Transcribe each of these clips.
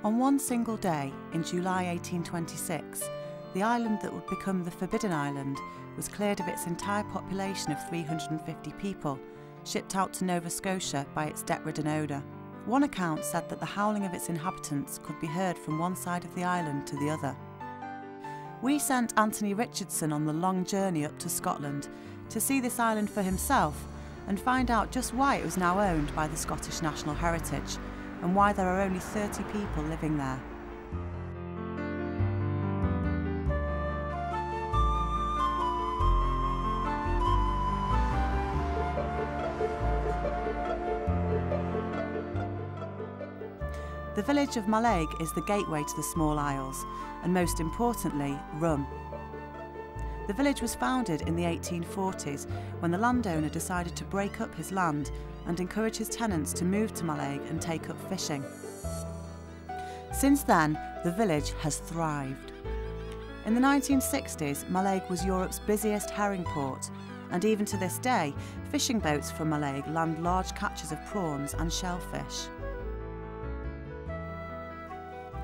On one single day, in July 1826, the island that would become the Forbidden Island was cleared of its entire population of 350 people, shipped out to Nova Scotia by its debt-ridden owner. One account said that the howling of its inhabitants could be heard from one side of the island to the other. We sent Anthony Richardson on the long journey up to Scotland to see this island for himself and find out just why it was now owned by the Scottish National Heritage and why there are only 30 people living there. The village of Mallaig is the gateway to the small isles, and most importantly, rum. The village was founded in the 1840s when the landowner decided to break up his land and encourage his tenants to move to Mallaig and take up fishing. Since then, the village has thrived. In the 1960s, Mallaig was Europe's busiest herring port, and even to this day, fishing boats from Mallaig land large catches of prawns and shellfish.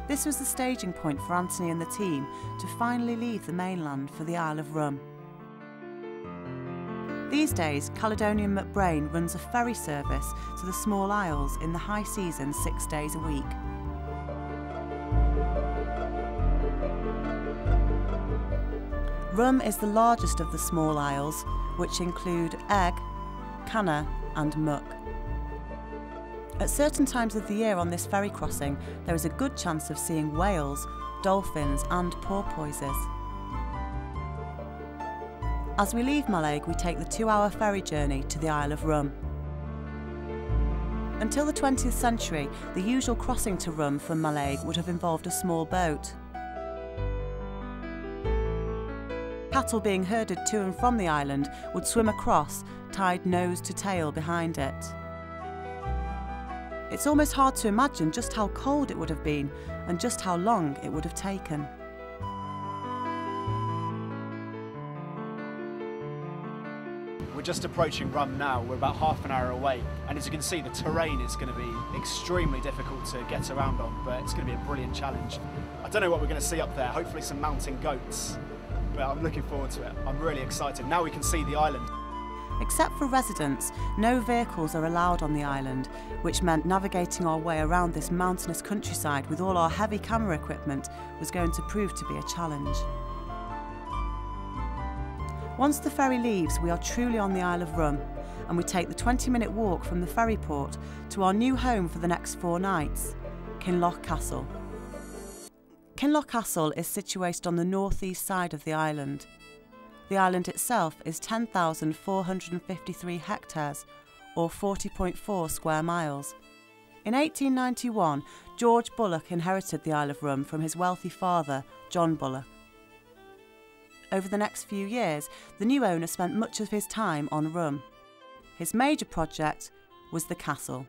This was the staging point for Anthony and the team to finally leave the mainland for the Isle of Rum. These days, Caledonian McBrain runs a ferry service to the small isles in the high season 6 days a week. Rum is the largest of the small isles, which include Egg, Canna and Muck. At certain times of the year on this ferry crossing, there is a good chance of seeing whales, dolphins and porpoises. As we leave Mallaig, we take the 2-hour ferry journey to the Isle of Rum. Until the 20th century, the usual crossing to Rum from Mallaig would have involved a small boat. Cattle being herded to and from the island would swim across, tied nose to tail behind it. It's almost hard to imagine just how cold it would have been and just how long it would have taken. We're just approaching Rum now. We're about half an hour away, and as you can see, the terrain is going to be extremely difficult to get around on, but it's going to be a brilliant challenge. I don't know what we're going to see up there, hopefully some mountain goats, but I'm looking forward to it. I'm really excited. Now we can see the island. Except for residents, no vehicles are allowed on the island, which meant navigating our way around this mountainous countryside with all our heavy camera equipment was going to prove to be a challenge. Once the ferry leaves, we are truly on the Isle of Rum, and we take the 20-minute walk from the ferry port to our new home for the next 4 nights, Kinloch Castle. Kinloch Castle is situated on the northeast side of the island. The island itself is 10,453 hectares, or 40.4 square miles. In 1891, George Bullock inherited the Isle of Rum from his wealthy father, John Bullock. Over the next few years, the new owner spent much of his time on Rum. His major project was the castle.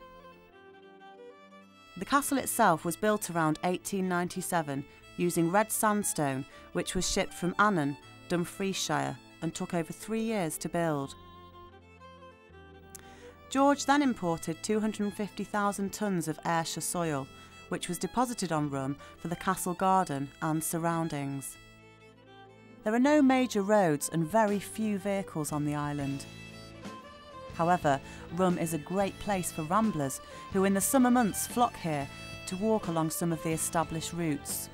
The castle itself was built around 1897 using red sandstone, which was shipped from Annan, Dumfriesshire, and took over 3 years to build. George then imported 250,000 tonnes of Ayrshire soil, which was deposited on Rum for the castle garden and surroundings. There are no major roads and very few vehicles on the island. However, Rum is a great place for ramblers who in the summer months flock here to walk along some of the established routes.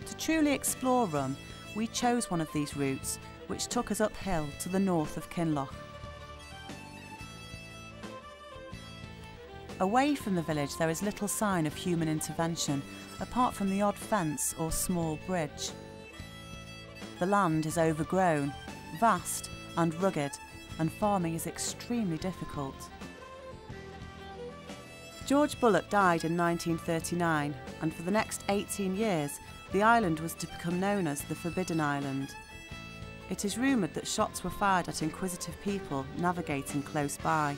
To truly explore Rum, we chose one of these routes, which took us uphill to the north of Kinloch. Away from the village there is little sign of human intervention, apart from the odd fence or small bridge. The land is overgrown, vast and rugged, and farming is extremely difficult. George Bullock died in 1939, and for the next 18 years the island was to become known as the Forbidden Island. It is rumoured that shots were fired at inquisitive people navigating close by.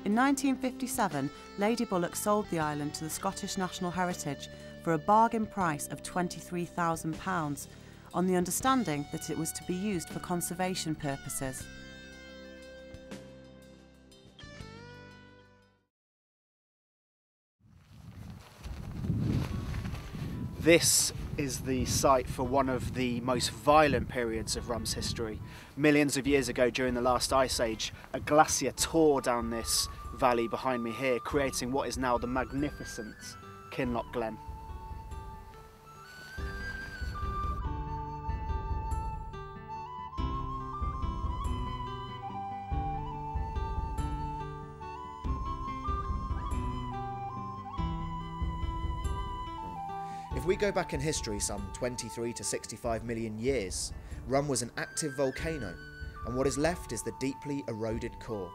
In 1957, Lady Bullock sold the island to the Scottish National Heritage for a bargain price of £23,000 on the understanding that it was to be used for conservation purposes. This is the site for one of the most violent periods of Rum's history. Millions of years ago, during the last ice age, a glacier tore down this valley behind me here, creating what is now the magnificent Kinloch Glen. If we go back in history some 23 to 65 million years, Rum was an active volcano, and what is left is the deeply eroded core.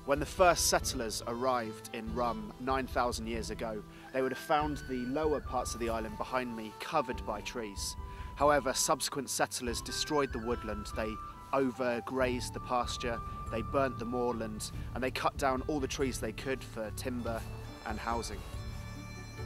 When the first settlers arrived in Rum 9,000 years ago, they would have found the lower parts of the island behind me covered by trees. However, subsequent settlers destroyed the woodland, they overgrazed the pasture, they burnt the moorland, and they cut down all the trees they could for timber and housing.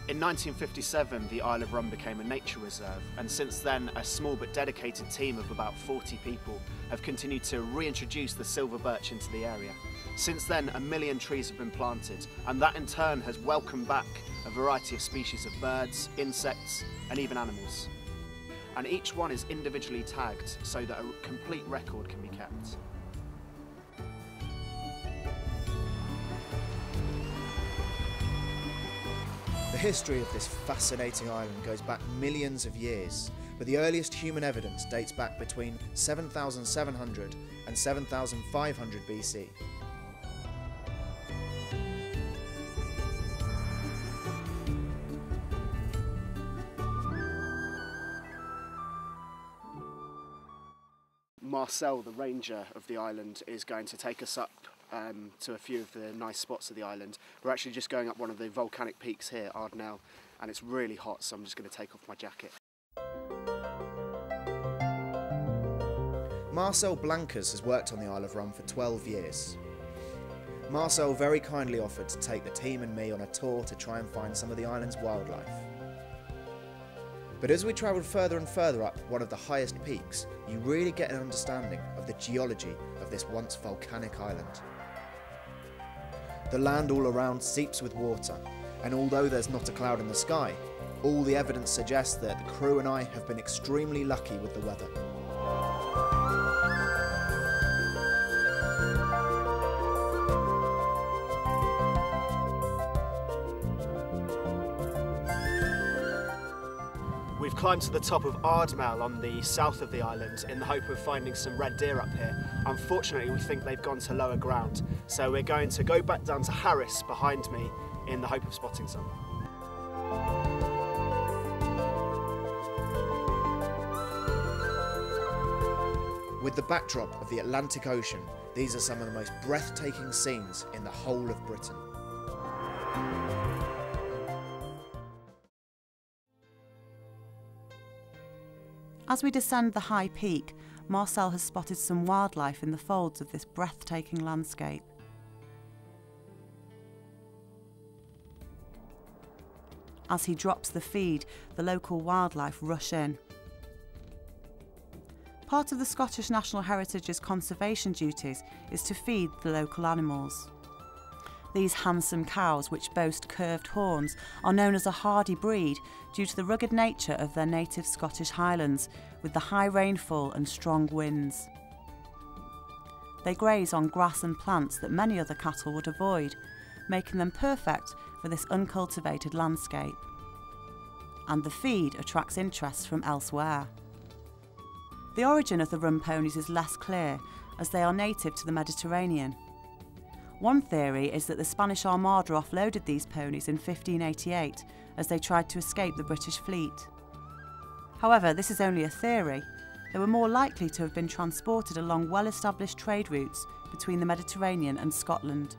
In 1957, the Isle of Rum became a nature reserve, and since then, a small but dedicated team of about 40 people have continued to reintroduce the silver birch into the area. Since then, 1 million trees have been planted, and that in turn has welcomed back a variety of species of birds, insects, and even animals. And each one is individually tagged so that a complete record can be kept. The history of this fascinating island goes back millions of years, but the earliest human evidence dates back between 7,700 and 7,500 BC. Marcel, the ranger of the island, is going to take us up to a few of the nice spots of the island. We're actually just going up one of the volcanic peaks here, Ardnell, and it's really hot, so I'm just going to take off my jacket. Marcel Blancas has worked on the Isle of Rum for 12 years. Marcel very kindly offered to take the team and me on a tour to try and find some of the island's wildlife. But as we travelled further and further up one of the highest peaks, you really get an understanding of the geology of this once volcanic island. The land all around seeps with water, and although there's not a cloud in the sky, all the evidence suggests that the crew and I have been extremely lucky with the weather. We've climbed to the top of Ardmell on the south of the island in the hope of finding some red deer up here. Unfortunately, we think they've gone to lower ground, so we're going to go back down to Harris behind me in the hope of spotting some. With the backdrop of the Atlantic Ocean, these are some of the most breathtaking scenes in the whole of Britain. As we descend the high peak, Marcel has spotted some wildlife in the folds of this breathtaking landscape. As he drops the feed, the local wildlife rush in. Part of the Scottish National Heritage's conservation duties is to feed the local animals. These handsome cows, which boast curved horns, are known as a hardy breed due to the rugged nature of their native Scottish Highlands, with the high rainfall and strong winds. They graze on grass and plants that many other cattle would avoid, making them perfect for this uncultivated landscape. And the feed attracts interest from elsewhere. The origin of the rum ponies is less clear, as they are native to the Mediterranean. One theory is that the Spanish Armada offloaded these ponies in 1588 as they tried to escape the British fleet. However, this is only a theory. They were more likely to have been transported along well-established trade routes between the Mediterranean and Scotland.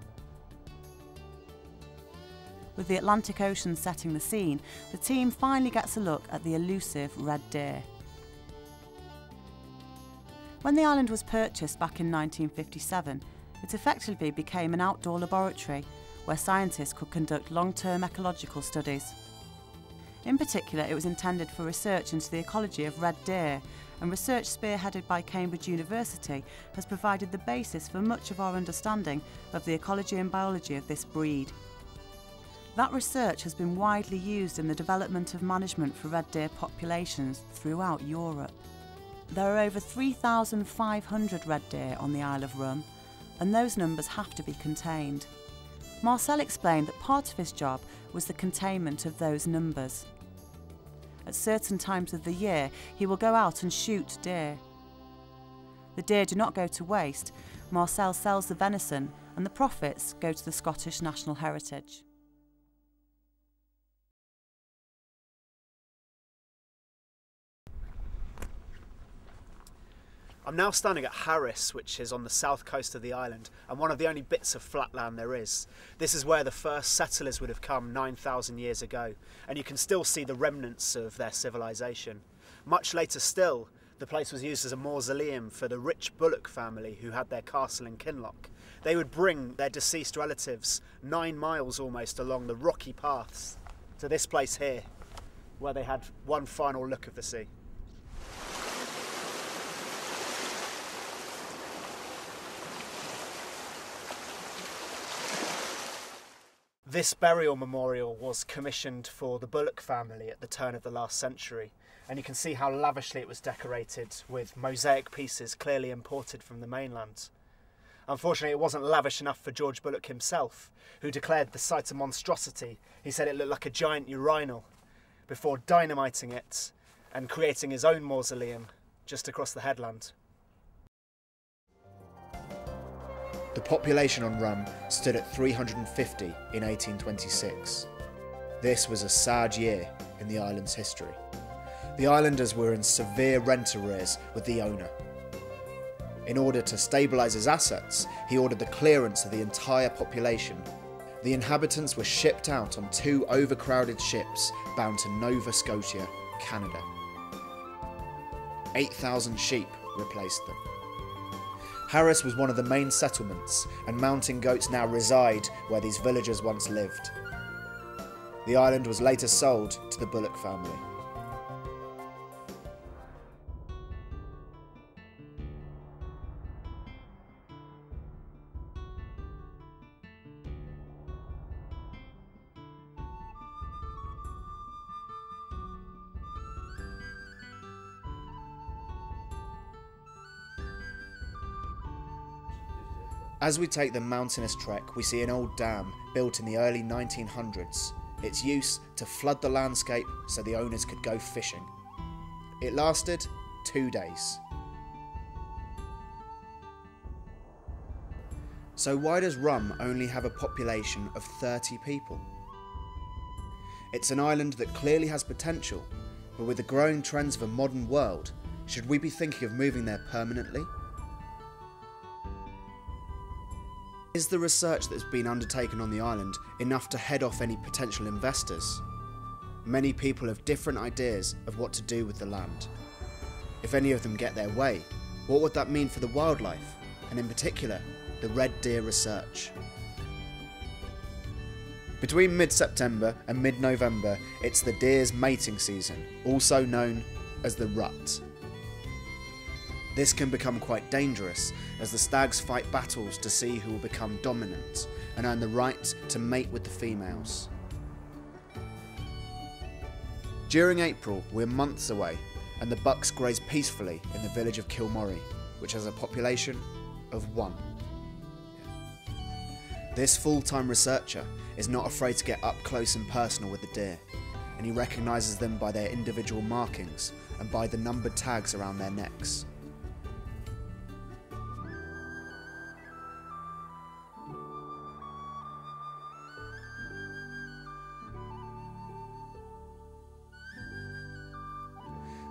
With the Atlantic Ocean setting the scene, the team finally gets a look at the elusive red deer. When the island was purchased back in 1957, it effectively became an outdoor laboratory where scientists could conduct long-term ecological studies. In particular, it was intended for research into the ecology of red deer, and research spearheaded by Cambridge University has provided the basis for much of our understanding of the ecology and biology of this breed. That research has been widely used in the development of management for red deer populations throughout Europe. There are over 3,500 red deer on the Isle of Rum, and those numbers have to be contained. Marcel explained that part of his job was the containment of those numbers. At certain times of the year, he will go out and shoot deer. The deer do not go to waste. Marcel sells the venison, and the profits go to the Scottish National Heritage. I'm now standing at Harris, which is on the south coast of the island, and one of the only bits of flat land there is. This is where the first settlers would have come 9,000 years ago, and you can still see the remnants of their civilization. Much later still, the place was used as a mausoleum for the rich Bullock family who had their castle in Kinloch. They would bring their deceased relatives 9 miles almost along the rocky paths to this place here, where they had one final look of the sea. This burial memorial was commissioned for the Bullock family at the turn of the last century, and you can see how lavishly it was decorated with mosaic pieces clearly imported from the mainland. Unfortunately, it wasn't lavish enough for George Bullock himself, who declared the site a monstrosity. He said it looked like a giant urinal, before dynamiting it and creating his own mausoleum just across the headland. The population on Rum stood at 350 in 1826. This was a sad year in the island's history. The islanders were in severe rent arrears with the owner. In order to stabilise his assets, he ordered the clearance of the entire population. The inhabitants were shipped out on 2 overcrowded ships bound to Nova Scotia, Canada. 8,000 sheep replaced them. Harris was one of the main settlements, and mountain goats now reside where these villagers once lived. The island was later sold to the Bullock family. As we take the mountainous trek, we see an old dam built in the early 1900s. Its use to flood the landscape so the owners could go fishing. It lasted 2 days. So why does Rum only have a population of 30 people? It's an island that clearly has potential, but with the growing trends of a modern world, should we be thinking of moving there permanently? Is the research that has been undertaken on the island enough to head off any potential investors? Many people have different ideas of what to do with the land. If any of them get their way, what would that mean for the wildlife, and in particular, the red deer research? Between mid-September and mid-November, it's the deer's mating season, also known as the rut. This can become quite dangerous as the stags fight battles to see who will become dominant and earn the right to mate with the females. During April, we're months away and the bucks graze peacefully in the village of Kilmorey, which has a population of 1. This full-time researcher is not afraid to get up close and personal with the deer, and he recognises them by their individual markings and by the numbered tags around their necks.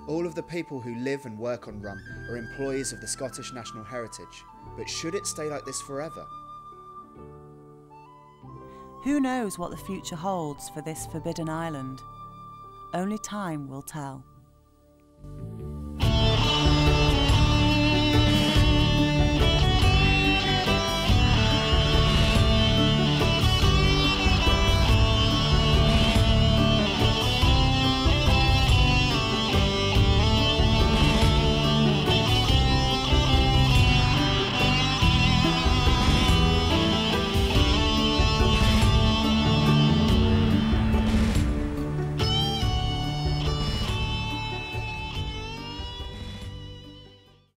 All of the people who live and work on Rum are employees of the Scottish National Heritage, but should it stay like this forever? Who knows what the future holds for this forbidden island? Only time will tell.